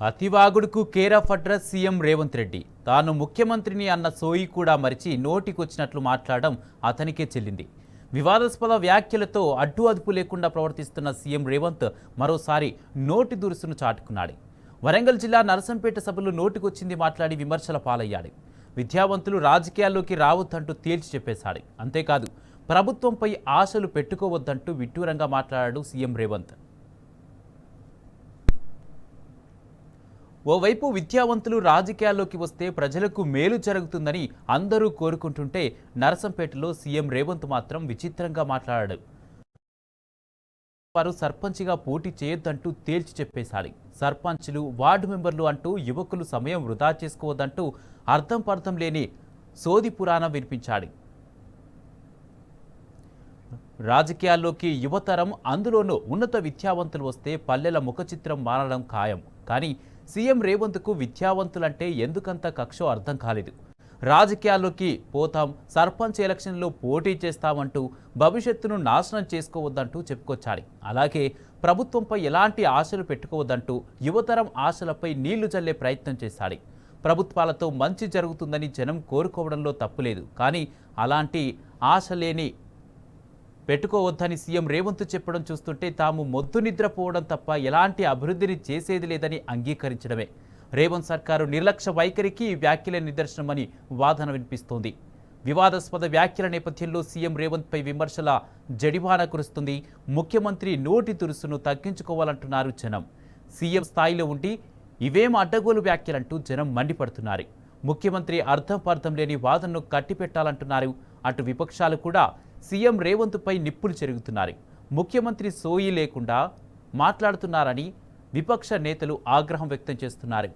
అతివాగుడుకు care of address CM Revanth Reddy. తాను ముఖ్యమంత్రిని అన్న సోయి కూడా మరిచి నోటికొచ్చినట్లు మాట్లాడడం అతనికే చెల్లింది. వివాదాస్పద వ్యాఖ్యలతో అడ్డు అదుపు లేకుండా ప్రవర్తిస్తున్న సీఎం రేవంత్ మరోసారి నోటి దురుసును చాటుకున్నాడు. వరంగల్ జిల్లా నరసంపేట సభలో నోటికొచ్చింది మాట్లాడి విమర్శల పాలయ్యాడు. విద్యావంతులు రాజకీయాల్లోకి రావద్దంటూ తేల్చి చెప్పేశాడు. అంతేకాదు ప్రభుత్వంపై ఆశలు పెట్టుకోవద్దంటూ విడ్డూరంగా మాట్లాడాడు సీఎం రేవంత్. ఓవైపు విద్యావంతులు రాజకీయాల్లోకి వస్తే ప్రజలకు మేలు జరుగుతుందని అందరూ కోరుకుంటుంటే నరసంపేటలో సీఎం రేవంత్ మాత్రం విచిత్రంగా మాట్లాడాడు. వారు సర్పంచ్గా పోటీ చేయొద్దంటూ తేల్చి చెప్పేశాడు. సర్పంచ్లు, వార్డు మెంబర్లు అంటూ యువకులు సమయం వృధా చేసుకోవద్దంటూ అర్థం పర్థం లేని సోది పురాణం వినిపించాడు. రాజకీయాల్లోకి యువతరం, అందులోనూ ఉన్నత విద్యావంతులు వస్తే పల్లెల ముఖచిత్రం మారడం ఖాయం. కానీ సీఎం రేవంత్కు విద్యావంతులంటే ఎందుకంత కక్షో అర్థం కాలేదు. రాజకీయాల్లోకి పోతాం, సర్పంచ్ ఎలక్షన్లో పోటీ చేస్తామంటూ భవిష్యత్తును నాశనం చేసుకోవద్దంటూ చెప్పుకొచ్చాడు. అలాగే ప్రభుత్వంపై ఎలాంటి ఆశలు పెట్టుకోవద్దంటూ యువతరం ఆశలపై నీళ్లు చల్లే ప్రయత్నం చేశాడు. ప్రభుత్వాలతో మంచి జరుగుతుందని జనం కోరుకోవడంలో తప్పులేదు, కానీ అలాంటి ఆశ లేని పెట్టుకోవద్దని సీఎం రేవంత్ చెప్పడం చూస్తుంటే తాము మొద్దు నిద్రపోవడం తప్ప ఎలాంటి అభివృద్ధిని చేసేది లేదని అంగీకరించడమే. రేవంత్ సర్కారు నిర్లక్ష్య వైఖరికి ఈ వ్యాఖ్యలే నిదర్శనమని వాదన వినిపిస్తోంది. వివాదాస్పద వ్యాఖ్యల నేపథ్యంలో సీఎం రేవంత్పై విమర్శల జడివాన కురుస్తుంది. ముఖ్యమంత్రి నోటి తురుసును తగ్గించుకోవాలంటున్నారు జనం. సీఎం స్థాయిలో ఉండి ఇవేం అడ్డగోలు వ్యాఖ్యలంటూ జనం మండిపడుతున్నారు. ముఖ్యమంత్రి అర్థం పర్థం లేని వాదనను కట్టిపెట్టాలంటున్నారు. అటు విపక్షాలు కూడా సీఎం రేవంత్పై నిప్పులు చెరుగుతున్నారు. ముఖ్యమంత్రి సోయి లేకుండా మాట్లాడుతున్నారని విపక్ష నేతలు ఆగ్రహం వ్యక్తం చేస్తున్నారు.